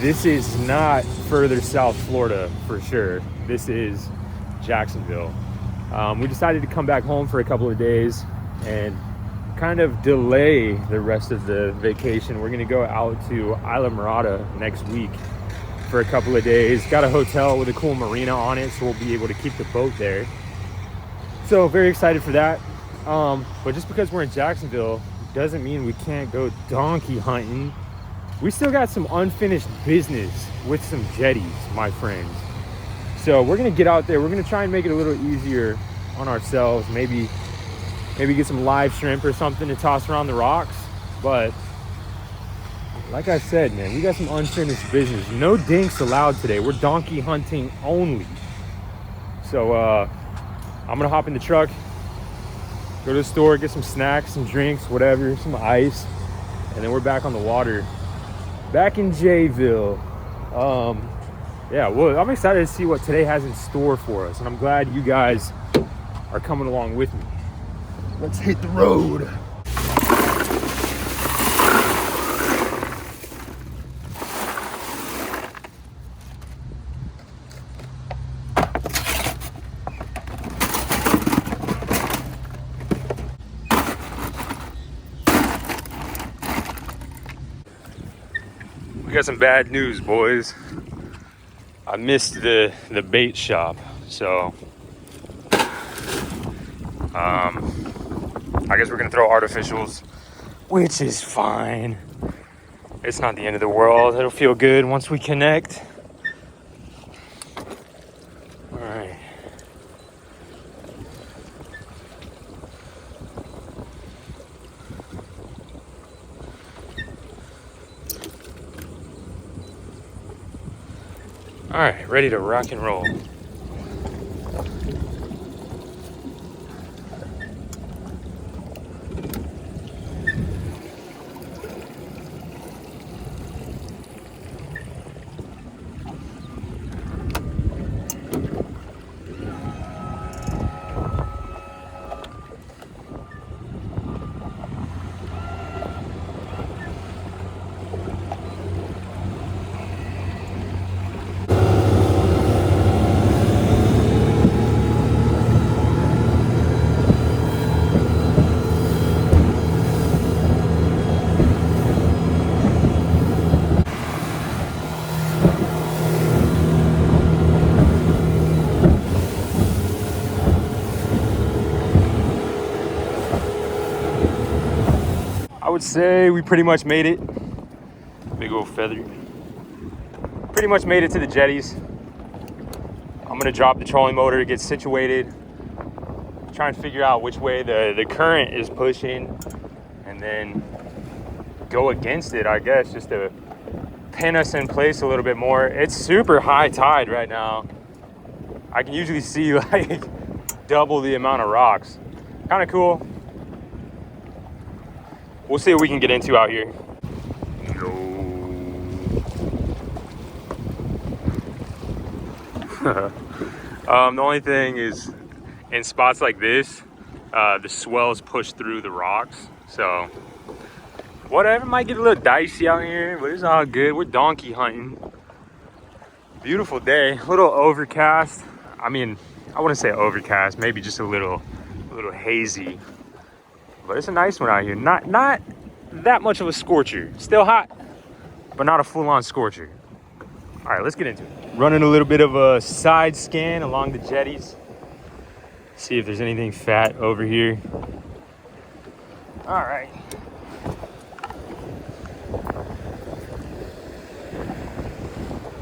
this is not further south Florida for sure. This is Jacksonville. We decided to come back home for a couple of days and kind of delay the rest of the vacation. We're gonna go out to Isla Mirada next week for a couple of days. Got a hotel with a cool marina on it, so we'll be able to keep the boat there. So very excited for that. But just because we're in Jacksonville doesn't mean we can't go donkey hunting. We still got some unfinished business with some jetties, my friends. So we're gonna get out there. We're gonna try and make it a little easier on ourselves. Maybe get some live shrimp or something to toss around the rocks. But like I said, man, we got some unfinished business. No dinks allowed today. We're donkey hunting only. So I'm gonna hop in the truck, go to the store, get some snacks, some drinks, whatever, some ice, and then we're back on the water, back in Jayville. Yeah, well, I'm excited to see what today has in store for us, and I'm glad you guys are coming along with me. Let's hit the road. We got some bad news, boys. I missed the bait shop, so I guess we're gonna throw artificials, which is fine. It's not the end of the world. It'll feel good once we connect. All right. All right, ready to rock and roll. I would say we pretty much made it. Big old feather. Pretty much made it to the jetties. I'm gonna drop the trolling motor, get situated, try and figure out which way the current is pushing, and then go against it, I guess, just to pin us in place a little bit more. It's super high tide right now. I can usually see like double the amount of rocks. Kind of cool. We'll see what we can get into out here. The only thing is, in spots like this, the swells push through the rocks. So, whatever, might get a little dicey out here, but it's all good. We're donkey hunting. Beautiful day, a little overcast. I mean, I wouldn't say overcast, maybe just a little hazy. But it's a nice one out here. Not that much of a scorcher. Still hot, but not a full-on scorcher. All right, let's get into it. Running a little bit of a side scan along the jetties. See if there's anything fat over here. All right.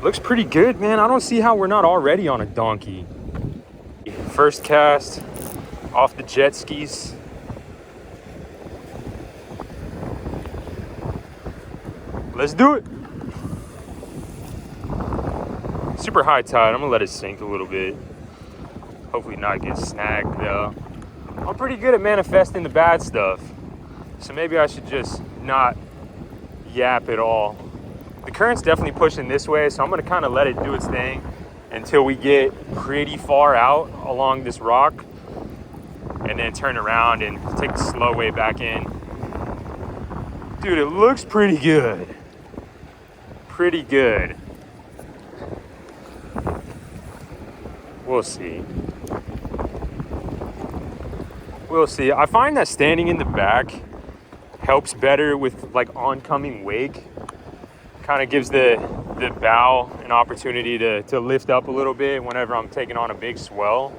Looks pretty good, man. I don't see how we're not already on a donkey. First cast off the jet skis. Let's do it. Super high tide. I'm gonna let it sink a little bit. Hopefully not get snagged though. I'm pretty good at manifesting the bad stuff, so maybe I should just not yap at all. The current's definitely pushing this way, so I'm gonna kind of let it do its thing until we get pretty far out along this rock, and then turn around and take the slow way back in. Dude, it looks pretty good. pretty good. We'll see. We'll see. I find that standing in the back helps better with like oncoming wake. Kind of gives the bow an opportunity to lift up a little bit whenever I'm taking on a big swell.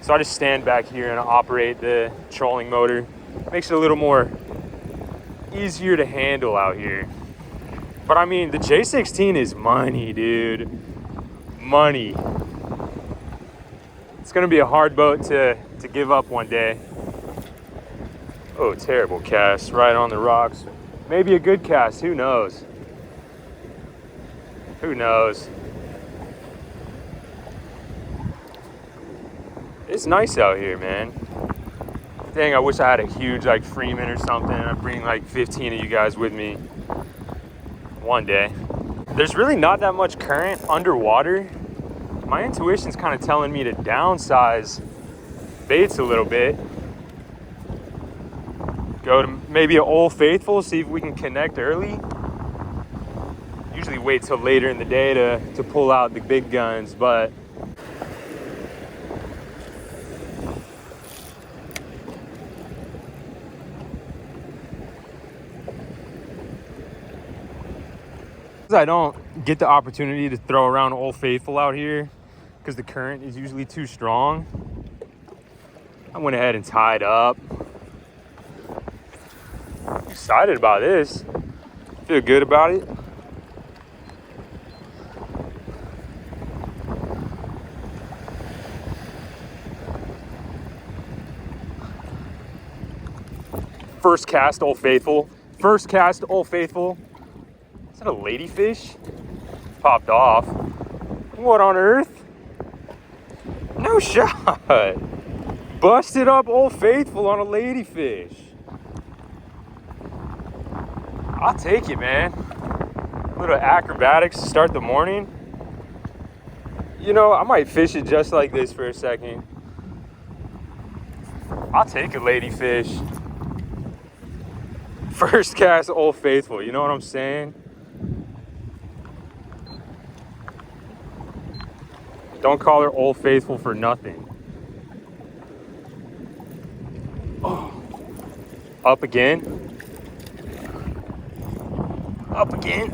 So I just stand back here and operate the trolling motor. Makes it a little more easier to handle out here. But I mean, the J16 is money, dude. Money. It's gonna be a hard boat to give up one day. Oh, terrible cast right on the rocks. Maybe a good cast, who knows? Who knows? It's nice out here, man. Dang, I wish I had a huge like Freeman or something. I'd bring like 15 of you guys with me one day. There's really not that much current underwater. My intuition's kind of telling me to downsize baits a little bit. Go to maybe an Old Faithful, see if we can connect early. Usually wait till later in the day to pull out the big guns, but I don't get the opportunity to throw around Old Faithful out here because the current is usually too strong. I went ahead and tied up. Excited about this. Feel good about it. First cast Old Faithful. First cast Old Faithful. Is that a ladyfish? Popped off. What on earth? No shot. Busted up Old Faithful on a ladyfish. I'll take it, man. A little acrobatics to start the morning. You know, I might fish it just like this for a second. I'll take a ladyfish. First cast Old Faithful, you know what I'm saying? Don't call her Old Faithful for nothing. Oh. Up again. Up again.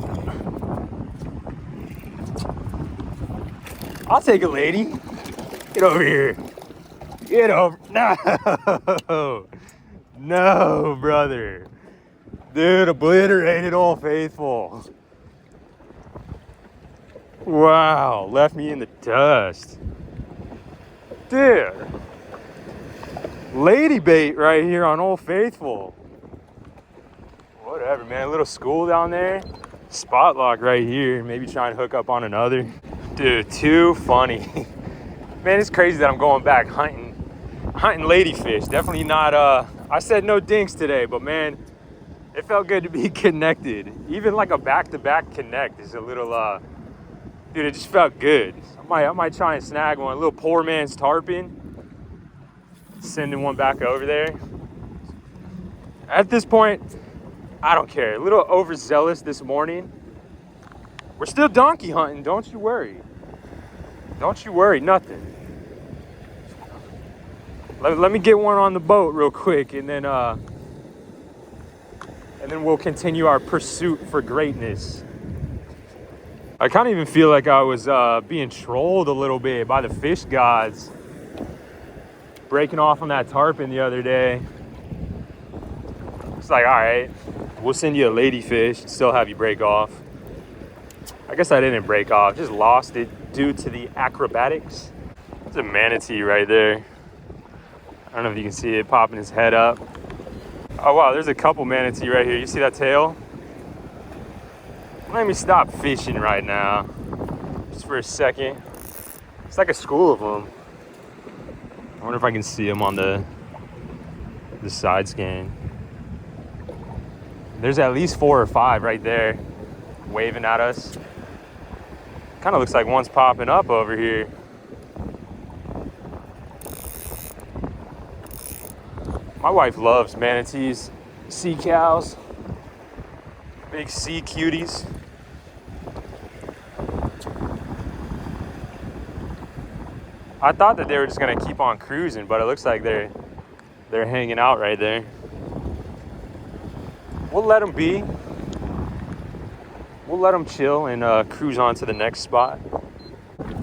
I'll take a lady. Get over here. Get over. No. No, brother. Dude, obliterated Old Faithful. Wow, left me in the dust. Dude. Lady bait right here on Old Faithful. Whatever, man. A little school down there. Spot lock right here. Maybe try and hook up on another. Dude, too funny. Man, it's crazy that I'm going back hunting ladyfish. Definitely not, I said no dinks today, but man, it felt good to be connected. Even like a back-to-back connect is a little, dude, it just felt good. I might try and snag one. A little poor man's tarpon. Sending one back over there. At this point, I don't care. A little overzealous this morning. We're still donkey hunting, don't you worry. Don't you worry, nothing. Let me get one on the boat real quick, and then we'll continue our pursuit for greatness. I kind of even feel like I was being trolled a little bit by the fish gods. Breaking off on that tarpon the other day. It's like, all right, we'll send you a ladyfish, still have you break off. I guess I didn't break off, just lost it due to the acrobatics. There's a manatee right there. I don't know if you can see it popping his head up. Oh wow, there's a couple manatee right here. You see that tail? Let me stop fishing right now, just for a second. It's like a school of them. I wonder if I can see them on the side scan. There's at least 4 or 5 right there waving at us. Kind of looks like one's popping up over here. My wife loves manatees, sea cows, big sea cuties. I thought that they were just gonna keep on cruising, but it looks like they're hanging out right there. We'll let them be. We'll let them chill and cruise on to the next spot.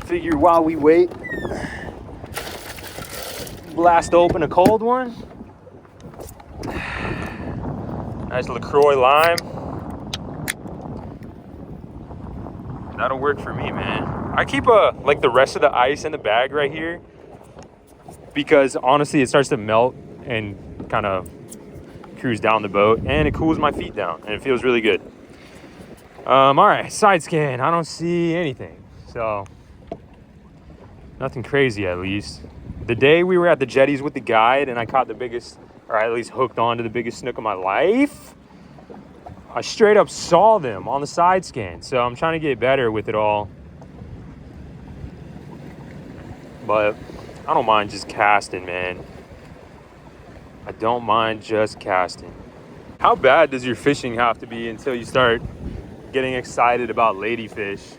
Figure while we wait, blast open a cold one. Nice LaCroix lime. That'll work for me, man. I keep like the rest of the ice in the bag right here because honestly it starts to melt and kind of cruise down the boat, and it cools my feet down and it feels really good. All right, side scan. I don't see anything, so nothing crazy at least. The day we were at the jetties with the guide and I caught the biggest, or at least hooked on to the biggest snook of my life, I straight up saw them on the side scan. So I'm trying to get better with it all. But I don't mind just casting, man. I don't mind just casting. How bad does your fishing have to be until you start getting excited about ladyfish?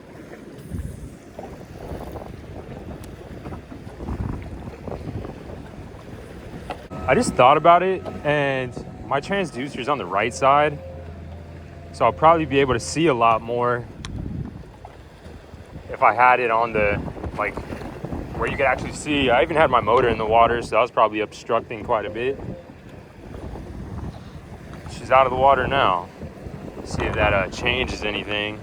I just thought about it, and my transducer is on the right side, so I'll probably be able to see a lot more if I had it on the, like, where you could actually see. I even had my motor in the water, so that was probably obstructing quite a bit. She's out of the water now. Let's see if that changes anything.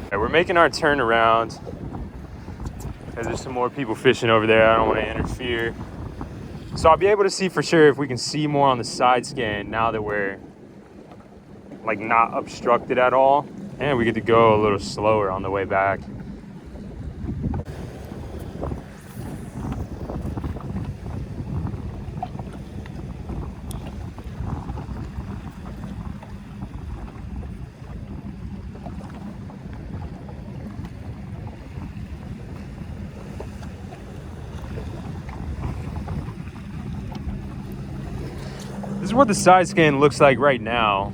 Okay, we're making our turn around. There's some more people fishing over there. I don't want to interfere. So I'll be able to see for sure if we can see more on the side scan now that we're like not obstructed at all. And we get to go a little slower on the way back. This is what the side scan looks like right now.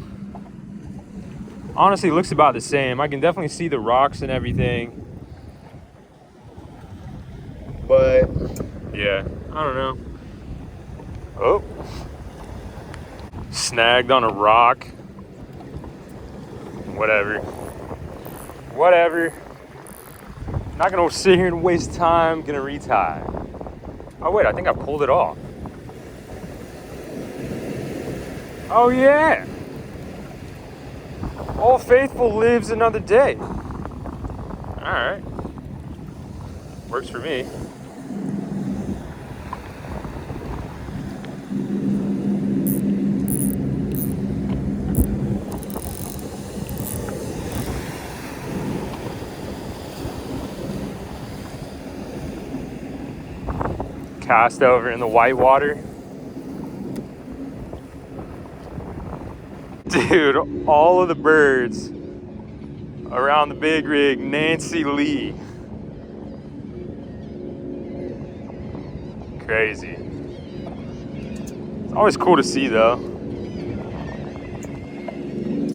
Honestly, it looks about the same. I can definitely see the rocks and everything. But, yeah, I don't know. Oh. Snagged on a rock. Whatever. Whatever. Not gonna sit here and waste time. Gonna retie. Oh, wait, I think I pulled it off. Oh, yeah. Old Faithful lives another day. All right. Works for me. Cast over in the white water. Dude, all of the birds around the big rig, Nancy Lee. Crazy. It's always cool to see though.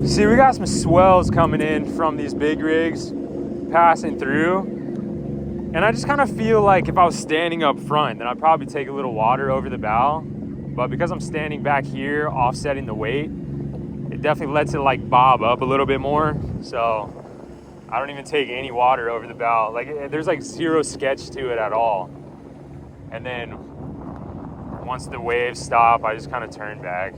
See, we got some swells coming in from these big rigs passing through. And I just kind of feel like if I was standing up front, then I'd probably take a little water over the bow. But because I'm standing back here, offsetting the weight, it definitely lets it like bob up a little bit more. So I don't even take any water over the bow. Like there's like zero sketch to it at all. And then once the waves stop, I just kind of turn back.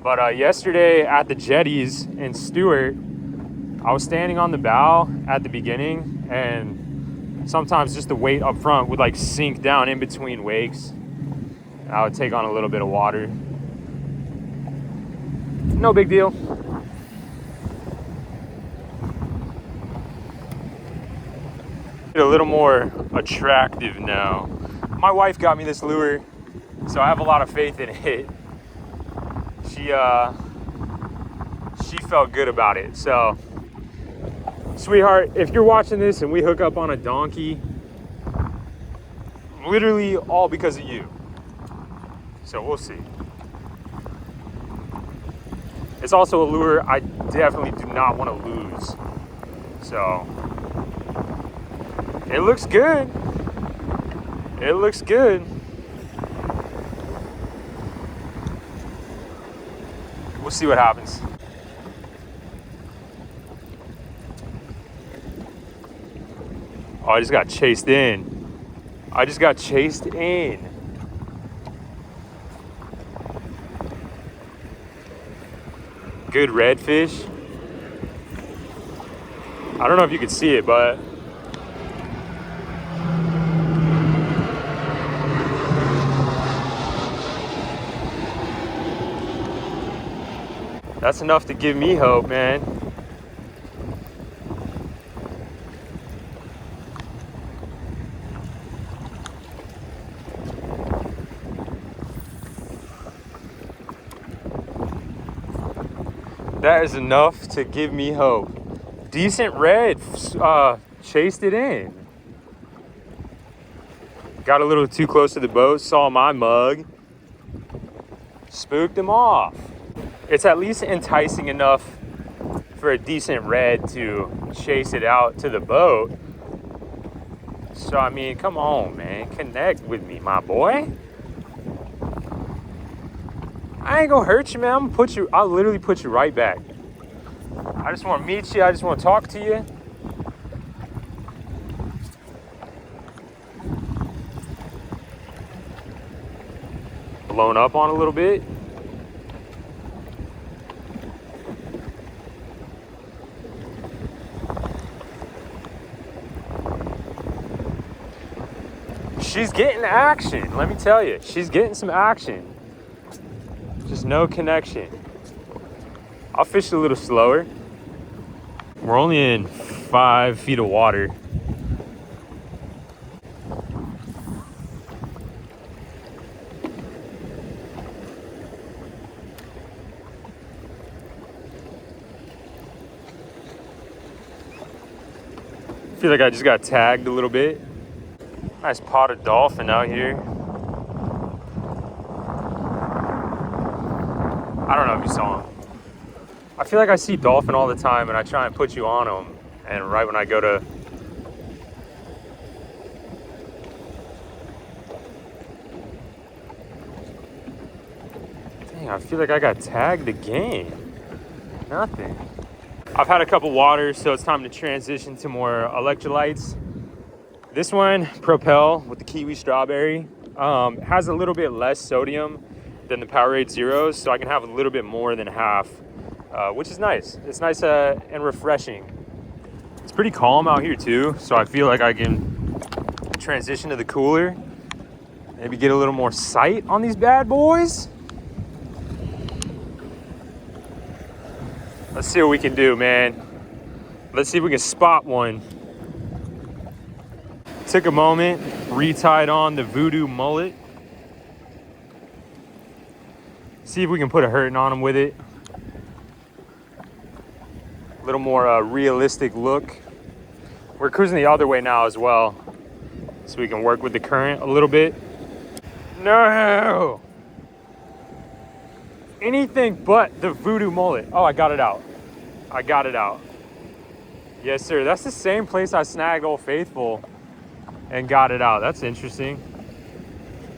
But yesterday at the jetties in Stewart, I was standing on the bow at the beginning, and sometimes just the weight up front would like sink down in between wakes. And I would take on a little bit of water. No big deal. A little more attractive now. My wife got me this lure, so I have a lot of faith in it. She felt good about it. So, sweetheart, if you're watching this and we hook up on a donkey, literally all because of you. So we'll see. It's also a lure I definitely do not want to lose. So it looks good. It looks good. We'll see what happens. Oh, I just got chased in. I just got chased in. Good redfish. I don't know if you can see it, but that's enough to give me hope, man. That is enough to give me hope. Decent red, chased it in. Got a little too close to the boat, saw my mug, spooked him off. It's at least enticing enough for a decent red to chase it out to the boat. So, I mean, come on, man. Connect with me, my boy. I ain't gonna hurt you, man. I'm gonna put you, I'll literally put you right back. I just wanna meet you. I just wanna talk to you. Blown up on a little bit. She's getting action, let me tell you. She's getting some action. Just no connection. I'll fish a little slower. We're only in 5 feet of water. I feel like I just got tagged a little bit. Nice pot of dolphin out here. I don't know if you saw him. I feel like I see dolphin all the time and I try and put you on them. And right when I go to... Dang, I feel like I got tagged again. Nothing. I've had a couple waters, so it's time to transition to more electrolytes. This one, Propel with the kiwi strawberry, has a little bit less sodium than the Powerade Zeros, so I can have a little bit more than half, which is nice. It's nice and refreshing. It's pretty calm out here too, so I feel like I can transition to the cooler, maybe get a little more sight on these bad boys. Let's see what we can do, man. Let's see if we can spot one. Took a moment, retied on the voodoo mullet. See if we can put a hurting on him with it. A little more realistic look. We're cruising the other way now as well, so we can work with the current a little bit. No! Anything but the voodoo mullet. Oh, I got it out. I got it out. Yes, sir. That's the same place I snagged Old Faithful and got it out. That's interesting.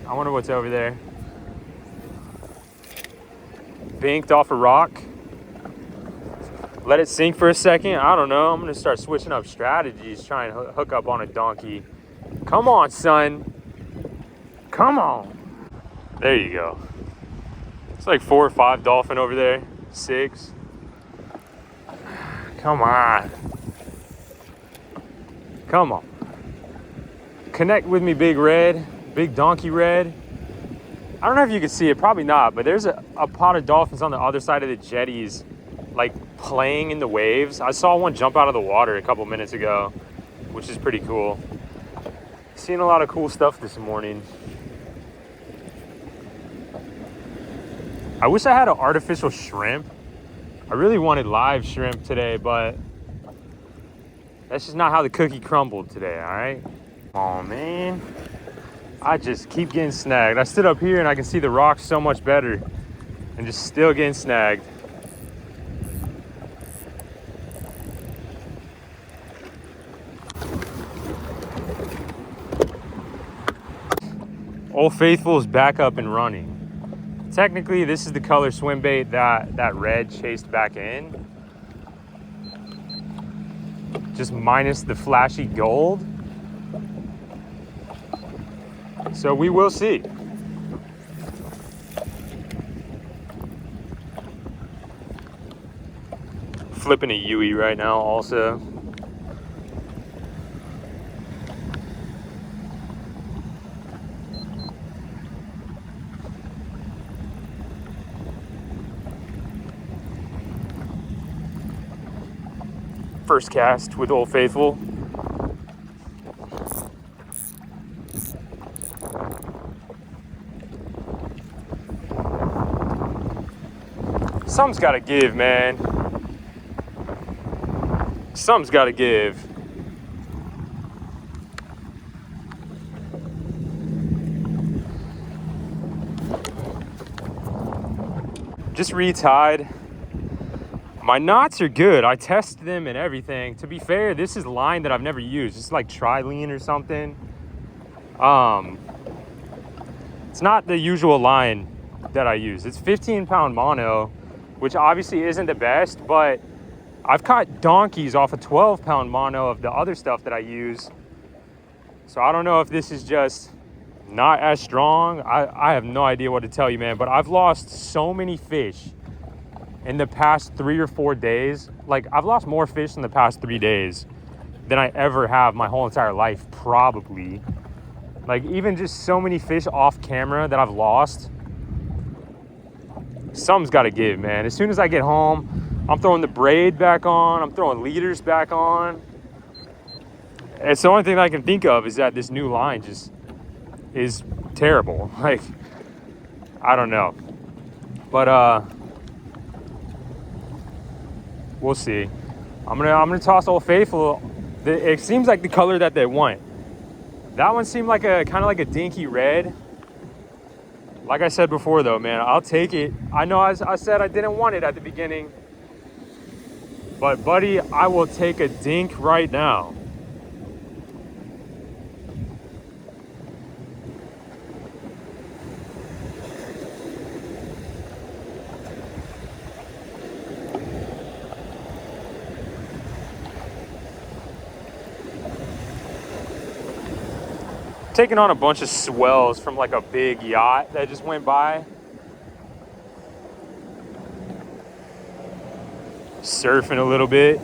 I wonder what's over there. Binked off a rock. Let it sink for a second. I don't know. I'm gonna start switching up strategies, trying to hook up on a donkey. Come on, son. Come on. There you go. It's like 4 or 5 dolphin over there. 6. Come on. Come on. Connect with me, big red, big donkey red. I don't know if you can see it, probably not, but there's a pot of dolphins on the other side of the jetties, like playing in the waves. I saw one jump out of the water a couple minutes ago, which is pretty cool. Seeing a lot of cool stuff this morning. I wish I had an artificial shrimp. I really wanted live shrimp today, but that's just not how the cookie crumbled today, all right? Oh man, I just keep getting snagged. I stood up here and I can see the rocks so much better and just still getting snagged. Old Faithful is back up and running. Technically, this is the color swim bait that red chased back in. Just minus the flashy gold. So we will see. Flipping a Yui right now also. First cast with Old Faithful. Something's got to give, man. Something's got to give. Just retied. My knots are good. I tested them and everything. To be fair, this is line that I've never used. It's like trilene or something. It's not the usual line that I use. It's 15-pound mono, which obviously isn't the best, but I've caught donkeys off a 12-pound mono of the other stuff that I use. So I don't know if this is just not as strong. I have no idea what to tell you, man, but I've lost so many fish in the past 3 or 4 days. Like, I've lost more fish in the past 3 days than I ever have my whole entire life, probably. Like, even just so many fish off camera that I've lost. Something's got to give, man. As soon as I get home, I'm throwing the braid back on. I'm throwing leaders back on. It's the only thing I can think of is that this new line just is terrible. Like, I don't know. But, we'll see. I'm gonna toss Old Faithful. It seems like the color that they want. That one seemed like a kind of like a dinky red. Like I said before, though, man, I'll take it. I know I said I didn't want it at the beginning, but buddy, I will take a dink right now. Taking on a bunch of swells from like a big yacht that just went by. Surfing a little bit.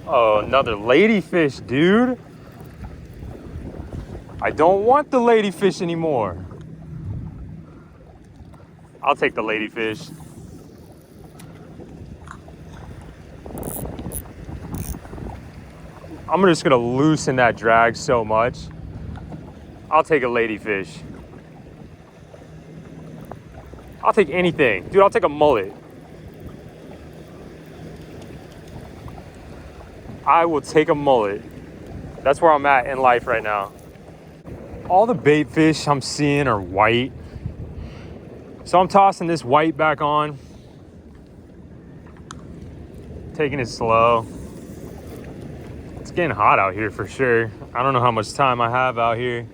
Oh, another ladyfish, dude. I don't want the ladyfish anymore. I'll take the ladyfish. I'm just gonna loosen that drag so much. I'll take a ladyfish. I'll take anything. Dude, I'll take a mullet. I will take a mullet. That's where I'm at in life right now. All the bait fish I'm seeing are white. So I'm tossing this white back on. Taking it slow. It's getting hot out here for sure. I don't know how much time I have out here.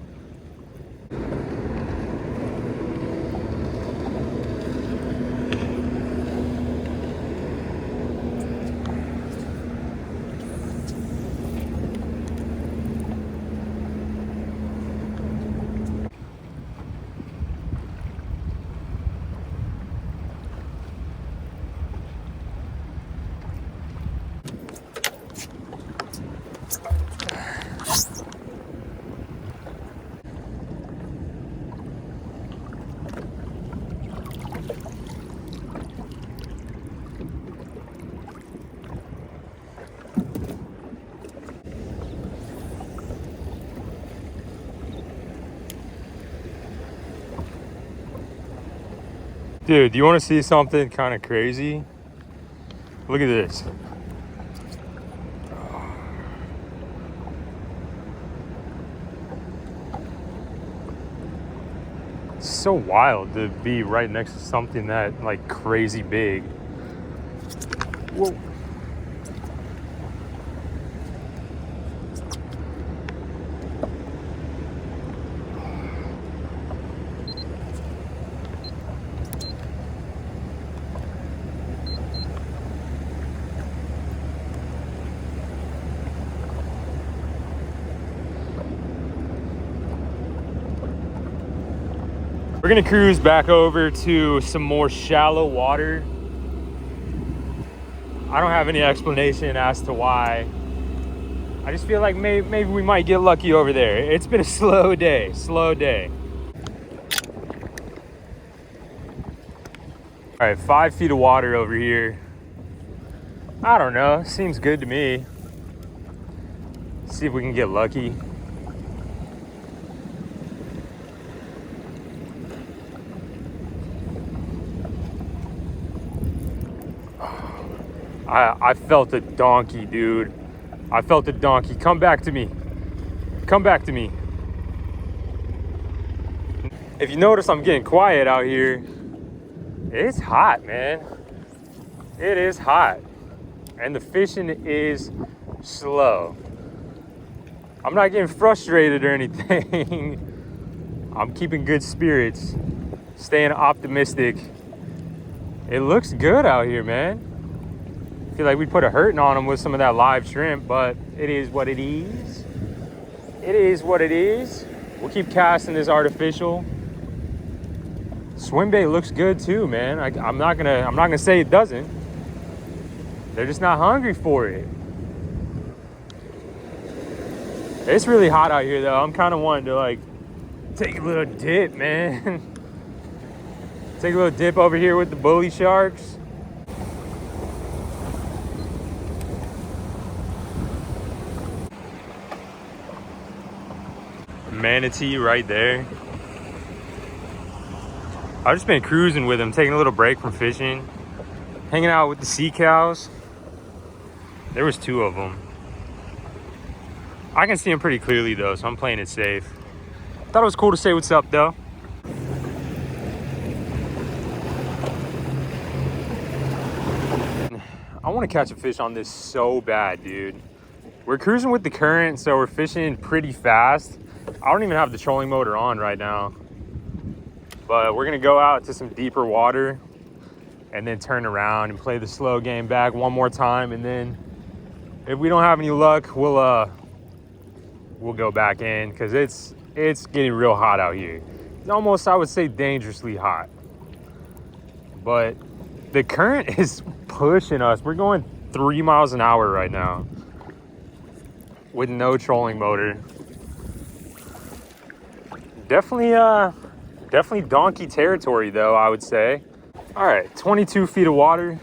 Dude, do you want to see something kind of crazy? Look at this. so wild to be right next to something that like crazy big. Whoa. We're gonna cruise back over to some more shallow water. I don't have any explanation as to why. I just feel like maybe we might get lucky over there. It's been a slow day. All right, 5 feet of water over here. I don't know, seems good to me. See if we can get lucky. I felt a donkey, dude. I felt a donkey. Come back to me. Come back to me. If you notice, I'm getting quiet out here. It's hot, man. It is hot. And the fishing is slow. I'm not getting frustrated or anything. I'm keeping good spirits, staying optimistic. It looks good out here, man. I feel like we put a hurting on them with some of that live shrimp, but it is what it is. It is what it is. We'll keep casting this artificial. Swim bait looks good too, man. I'm not gonna say it doesn't. They're just not hungry for it. It's really hot out here though. I'm kind of wanting to like take a little dip, man. Take a little dip over here with the bully sharks. Manatee right there. I've just been cruising with him, taking a little break from fishing, hanging out with the sea cows. There was 2 of them. I can see them pretty clearly though, so I'm playing it safe. Thought it was cool to say what's up though. I want to catch a fish on this so bad, dude. We're cruising with the current, so we're fishing pretty fast. I don't even have the trolling motor on right now, but we're gonna go out to some deeper water and then turn around and play the slow game back one more time, and then if we don't have any luck, we'll go back in because it's getting real hot out here. It's almost, I would say, dangerously hot, but the current is pushing us. We're going 3 miles an hour right now with no trolling motor. Definitely donkey territory though, I would say. All right, 22 feet of water.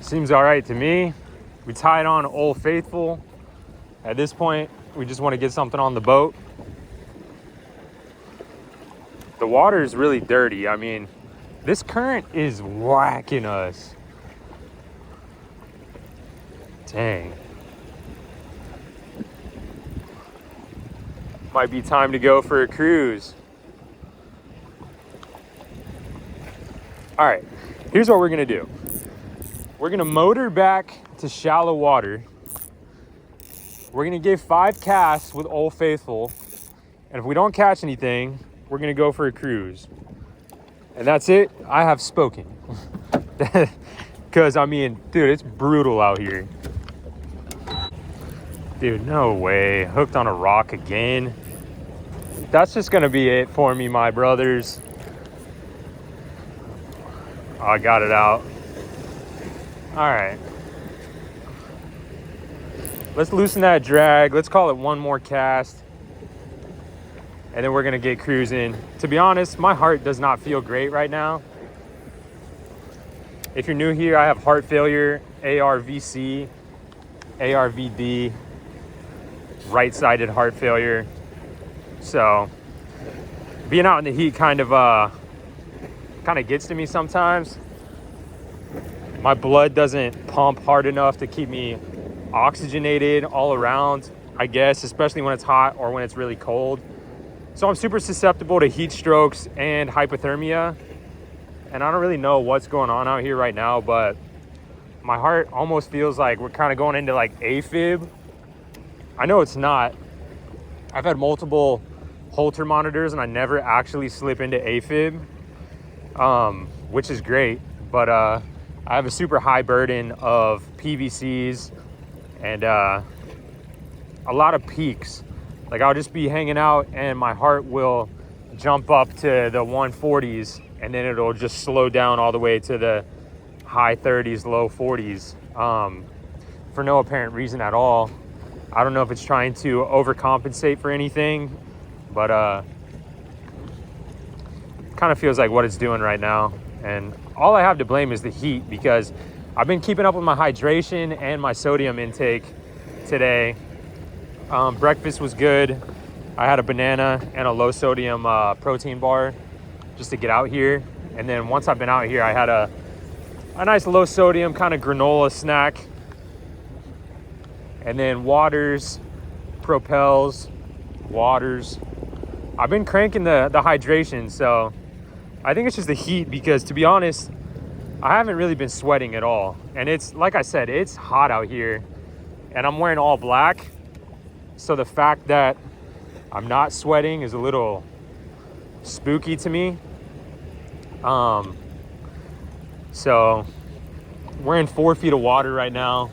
Seems all right to me. We tied on Old Faithful. At this point, we just want to get something on the boat. The water is really dirty. I mean, this current is whacking us. Dang. Might be time to go for a cruise. All right, here's what we're gonna do. We're gonna motor back to shallow water. We're gonna give 5 casts with Old Faithful. And if we don't catch anything, we're gonna go for a cruise. And that's it, I have spoken. Cause I mean, dude, it's brutal out here. Dude, no way, hooked on a rock again. That's just gonna be it for me, my brothers. I got it out. All right. Let's loosen that drag. Let's call it one more cast. And then we're gonna get cruising. To be honest, my heart does not feel great right now. If you're new here, I have heart failure, ARVC, ARVD, right-sided heart failure. So being out in the heat kind of gets to me sometimes. My blood doesn't pump hard enough to keep me oxygenated all around, I guess, especially when it's hot or when it's really cold. So I'm super susceptible to heat strokes and hypothermia. And I don't really know what's going on out here right now, but my heart almost feels like we're kind of going into like AFib. I know it's not. I've had multiple Holter monitors and I never actually slip into AFib, which is great. But I have a super high burden of PVCs and a lot of peaks. Like I'll just be hanging out and my heart will jump up to the 140s and then it'll just slow down all the way to the high 30s, low 40s for no apparent reason at all. I don't know if it's trying to overcompensate for anything, but kind of feels like what it's doing right now. And all I have to blame is the heat, because I've been keeping up with my hydration and my sodium intake today. Breakfast was good. I had a banana and a low sodium protein bar just to get out here. And then once I've been out here, I had a nice low sodium kind of granola snack. And then waters, Propels, waters. I've been cranking the hydration, so I think it's just the heat, because to be honest, I haven't really been sweating at all. And it's, like I said, it's hot out here and I'm wearing all black. So the fact that I'm not sweating is a little spooky to me. So we're in 4 feet of water right now.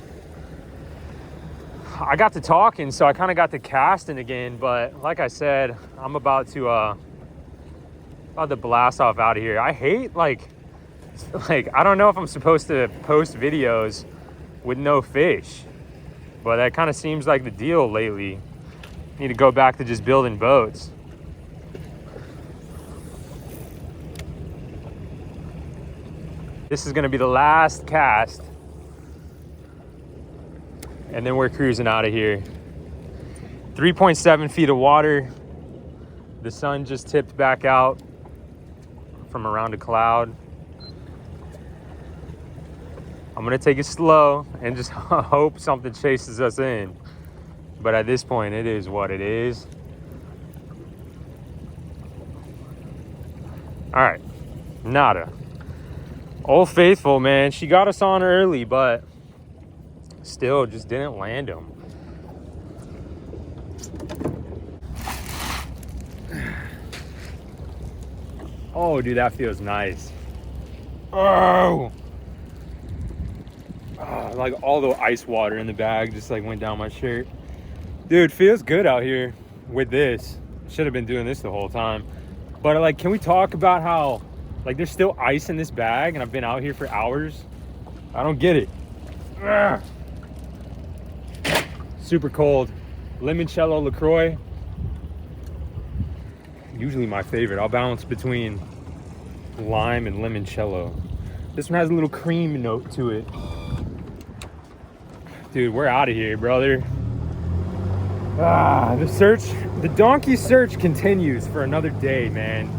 I got to talking, so I kind of got to casting again, but like I said, I'm about to blast off out of here. I hate like I don't know if I'm supposed to post videos with no fish, but that kind of seems like the deal lately. Need to go back to just building boats. This is gonna be the last cast, and then we're cruising out of here. 3.7 feet of water. The sun just tipped back out from around a cloud. I'm gonna take it slow and just hope something chases us in. But at this point, it is what it is. All right, nada. Old Faithful, man, she got us on early, but still just didn't land them. Oh, dude, that feels nice. Oh, like all the ice water in the bag just like went down my shirt. Dude, feels good out here with this. Should have been doing this the whole time. But like, can we talk about how like there's still ice in this bag and I've been out here for hours? I don't get it. Ugh. Super cold. Limoncello LaCroix. Usually my favorite. I'll balance between lime and limoncello. This one has a little cream note to it. Dude, we're out of here, brother. The donkey search continues for another day, man.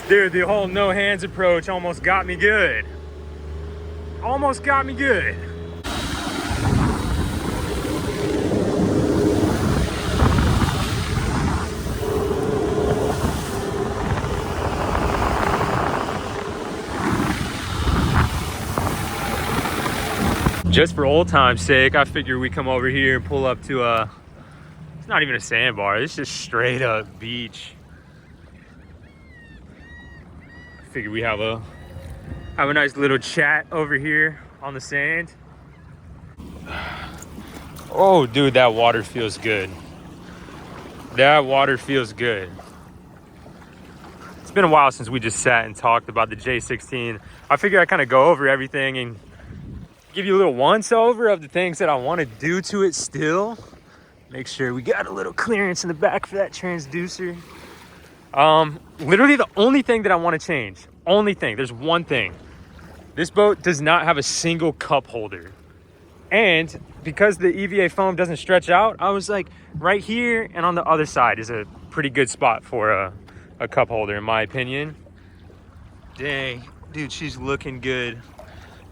Dude, the whole no hands approach almost got me good. Almost got me good. Just for old time's sake, I figure we come over here and pull up to it's not even a sandbar, it's just straight up beach. Figure we have a nice little chat over here on the sand. Oh, dude, that water feels good. That water feels good. It's been a while since we just sat and talked about the J16. I figure I kind of go over everything and give you a little once over of the things that I want to do to it still. Make sure we got a little clearance in the back for that transducer. Literally the only thing that I want to change, there's one thing. This boat does not have a single cup holder. And because the EVA foam doesn't stretch out, I was like, right here and on the other side is a pretty good spot for a cup holder, in my opinion. Dang, dude, she's looking good.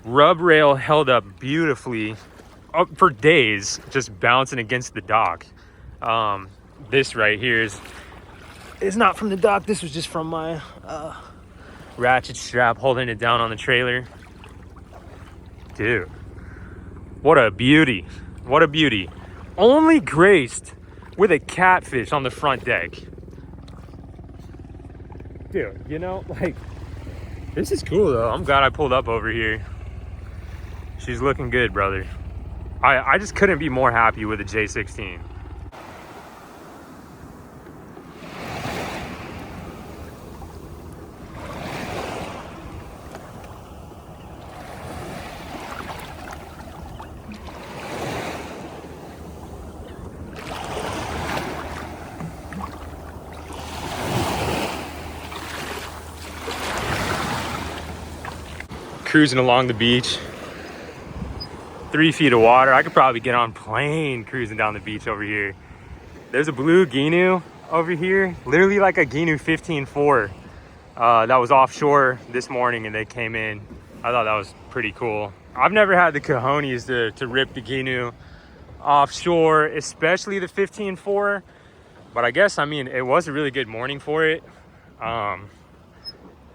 Rub rail held up beautifully for days, just bouncing against the dock. This right here is not from the dock. This was just from my ratchet strap holding it down on the trailer. Dude, what a beauty. What a beauty. Only graced with a catfish on the front deck. Dude, you know, like, this is cool though. I'm glad I pulled up over here. She's looking good, brother. I just couldn't be more happy with the j16. Cruising along the beach, 3 feet of water. I could probably get on plane cruising down the beach over here. There's a blue Ginu over here, literally like a Ginu 15.4 that was offshore this morning, and they came in. I thought that was pretty cool. I've never had the cojones to rip the Ginu offshore, especially the 15.4, but I guess, I mean, it was a really good morning for it.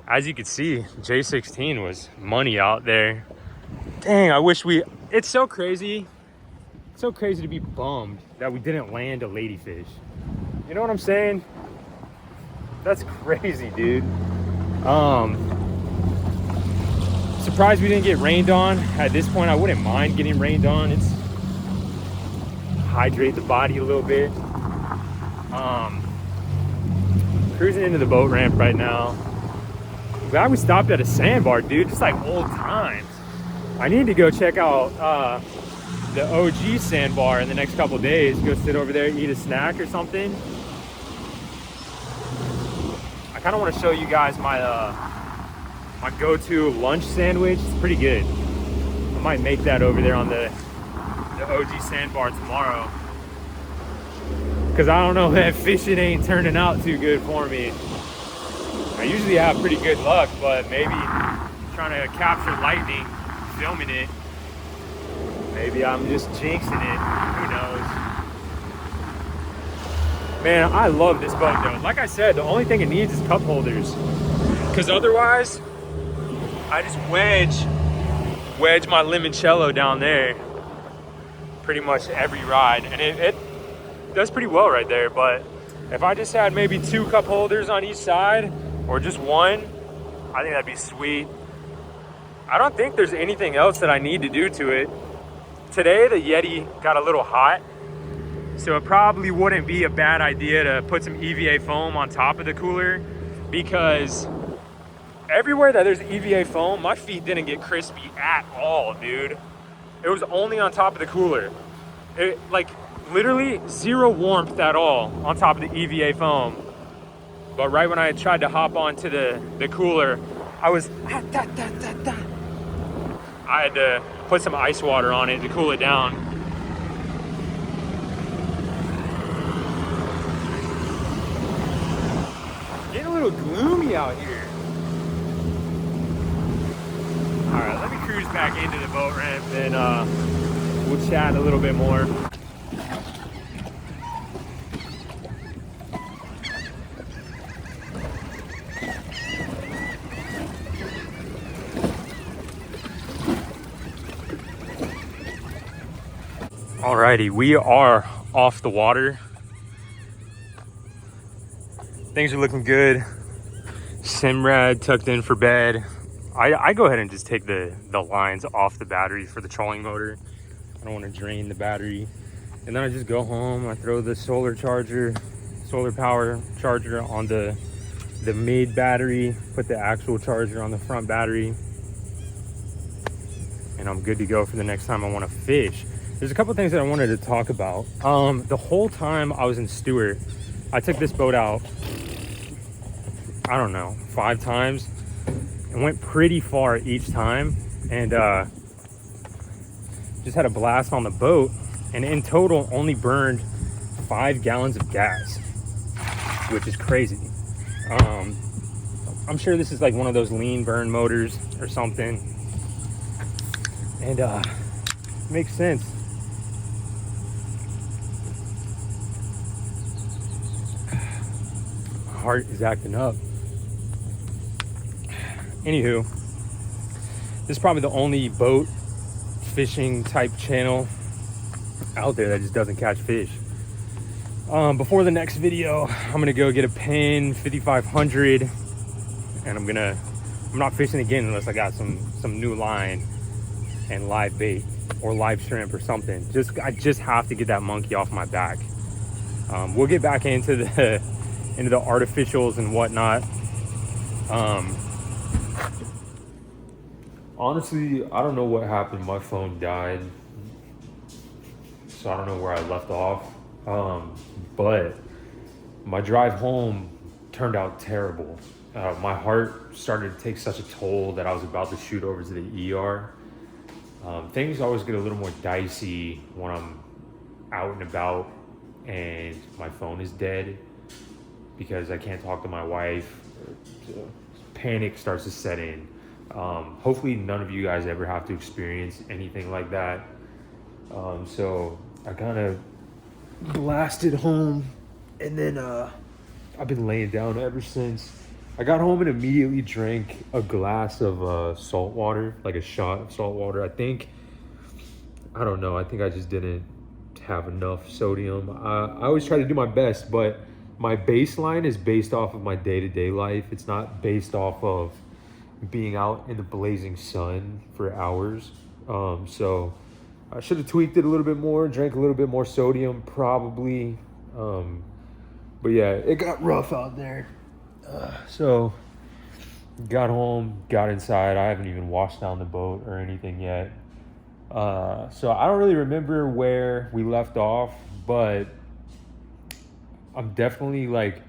As you can see, j16 was money out there. Dang, I wish it's so crazy. It's so crazy to be bummed that we didn't land a ladyfish. You know what I'm saying? That's crazy, dude. Surprised we didn't get rained on. At this point, I wouldn't mind getting rained on. It's hydrate the body a little bit. Cruising into the boat ramp right now. Glad we stopped at a sandbar, dude, just like old times. I need to go check out the OG sandbar in the next couple days. Go sit over there, eat a snack or something. I kind of want to show you guys my my go-to lunch sandwich. It's pretty good. I might make that over there on the OG sandbar tomorrow, because I don't know, that fishing ain't turning out too good for me. I usually have pretty good luck, but maybe trying to capture lightning, filming it, maybe I'm just jinxing it. Who knows? Man, I love this boat though. Like I said, the only thing it needs is cup holders, because otherwise I just wedge my limoncello down there pretty much every ride, and it does pretty well right there. But if I just had maybe 2 cup holders on each side, or just 1, I think that'd be sweet. I don't think there's anything else that I need to do to it. Today, the Yeti got a little hot, so it probably wouldn't be a bad idea to put some EVA foam on top of the cooler, because everywhere that there's EVA foam, my feet didn't get crispy at all, dude. It was only on top of the cooler. It, like, literally 0 warmth at all on top of the EVA foam. But right when I tried to hop onto the cooler, I was I had to put some ice water on it to cool it down. Getting a little gloomy out here. All right, let me cruise back into the boat ramp, and we'll chat a little bit more. Alrighty, we are off the water. Things are looking good. Simrad tucked in for bed. I go ahead and just take the lines off the battery for the trolling motor. I don't want to drain the battery. And then I just go home. I throw the solar power charger on the mid battery, put the actual charger on the front battery, and I'm good to go for the next time I want to fish. There's a couple things that I wanted to talk about. The whole time I was in Stewart, I took this boat out, I don't know, 5 times, and went pretty far each time. And just had a blast on the boat, and in total only burned 5 gallons of gas, which is crazy. I'm sure this is like one of those lean burn motors or something, and makes sense. My heart is acting up. Anywho, this is probably the only boat fishing type channel out there that just doesn't catch fish. Before the next video, I'm gonna go get a Penn 5500, and I'm not fishing again unless I got some new line and live bait or live shrimp or something. I just have to get that monkey off my back. We'll get back into the artificials and whatnot. Honestly, I don't know what happened. My phone died, so I don't know where I left off. But my drive home turned out terrible. My heart started to take such a toll that I was about to shoot over to the ER. Things always get a little more dicey when I'm out and about and my phone is dead because I can't talk to my wife. Panic starts to set in. Hopefully none of you guys ever have to experience anything like that. So I kind of blasted home, and then I've been laying down ever since. I got home and immediately drank a glass of salt water, like a shot of salt water. I think I just didn't have enough sodium. I always try to do my best, but my baseline is based off of my day-to-day life. It's not based off of being out in the blazing sun for hours. So I should have tweaked it a little bit more, drank a little bit more sodium probably. But yeah, it got rough out there. So got home, got inside. I haven't even washed down the boat or anything yet. So I don't really remember where we left off, but I'm definitely like,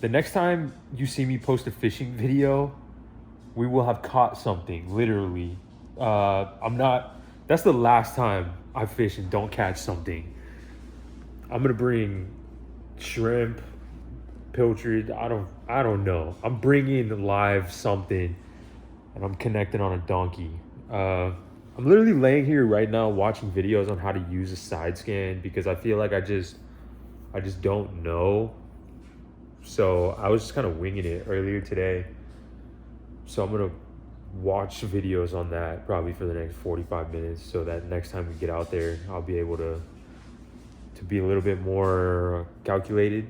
the next time you see me post a fishing video, we will have caught something, literally. That's the last time I fish and don't catch something. I'm gonna bring shrimp, pilchard, I don't know. I'm bringing live something, and I'm connecting on a donkey. I'm literally laying here right now watching videos on how to use a side scan because I feel like I just don't know. So I was just kind of winging it earlier today. So I'm gonna watch videos on that probably for the next 45 minutes so that next time we get out there, I'll be able to be a little bit more calculated.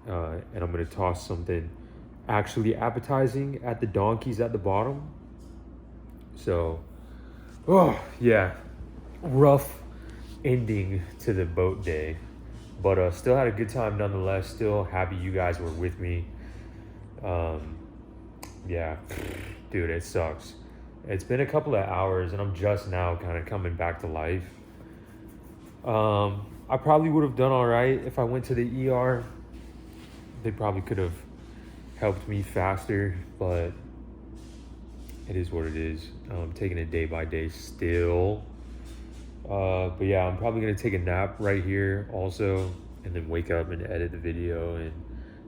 And I'm gonna toss something actually appetizing at the donkeys at the bottom. So, oh yeah, rough ending to the boat day, but still had a good time nonetheless. Still happy you guys were with me. Yeah, dude, it sucks. It's been a couple of hours and I'm just now kind of coming back to life. I probably would have done all right if I went to the ER. They probably could have helped me faster, but it is what it is. I'm taking it day by day still. But yeah, I'm probably gonna take a nap right here also, and then wake up and edit the video and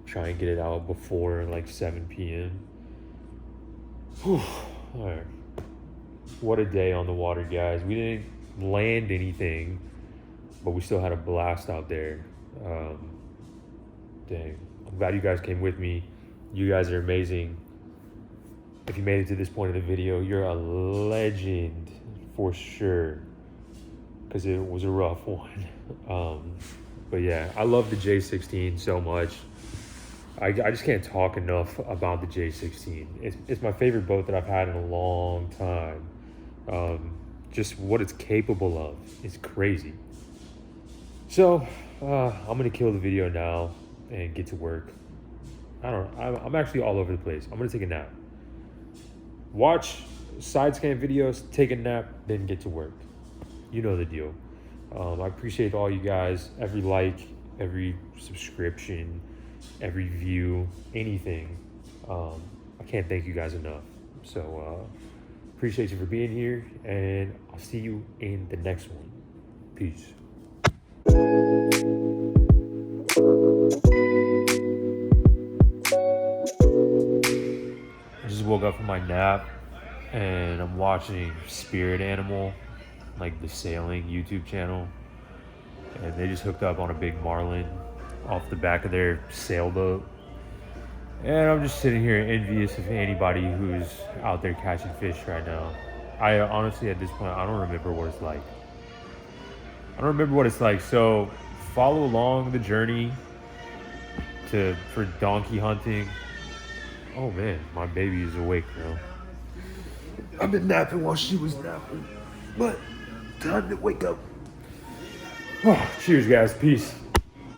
try and get it out before like 7 p.m. Whew. All right. What a day on the water, guys. We didn't land anything, but we still had a blast out there. Dang. I'm glad you guys came with me. You guys are amazing. If you made it to this point of the video, you're a legend for sure, because it was a rough one. But yeah, I love the j16 so much. I just can't talk enough about the j16. It's my favorite boat that I've had in a long time. Just what it's capable of is crazy. So I'm gonna kill the video now and get to work. I'm actually all over the place. I'm gonna take a nap, watch side scan videos, take a nap, then get to work. You know the deal. I appreciate all you guys, every like, every subscription, every view, anything. I can't thank you guys enough. So Appreciate you for being here, and I'll see you in the next one. Peace. I just woke up from my nap and I'm watching Spirit Animal, like the sailing YouTube channel, and they just hooked up on a big marlin off the back of their sailboat. And I'm just sitting here envious of anybody who's out there catching fish right now. I honestly, at this point, I don't remember what it's like. So follow along the journey for donkey hunting. Oh man, my baby is awake now. I've been napping while she was napping, but time to wake up. Oh, cheers, guys. Peace.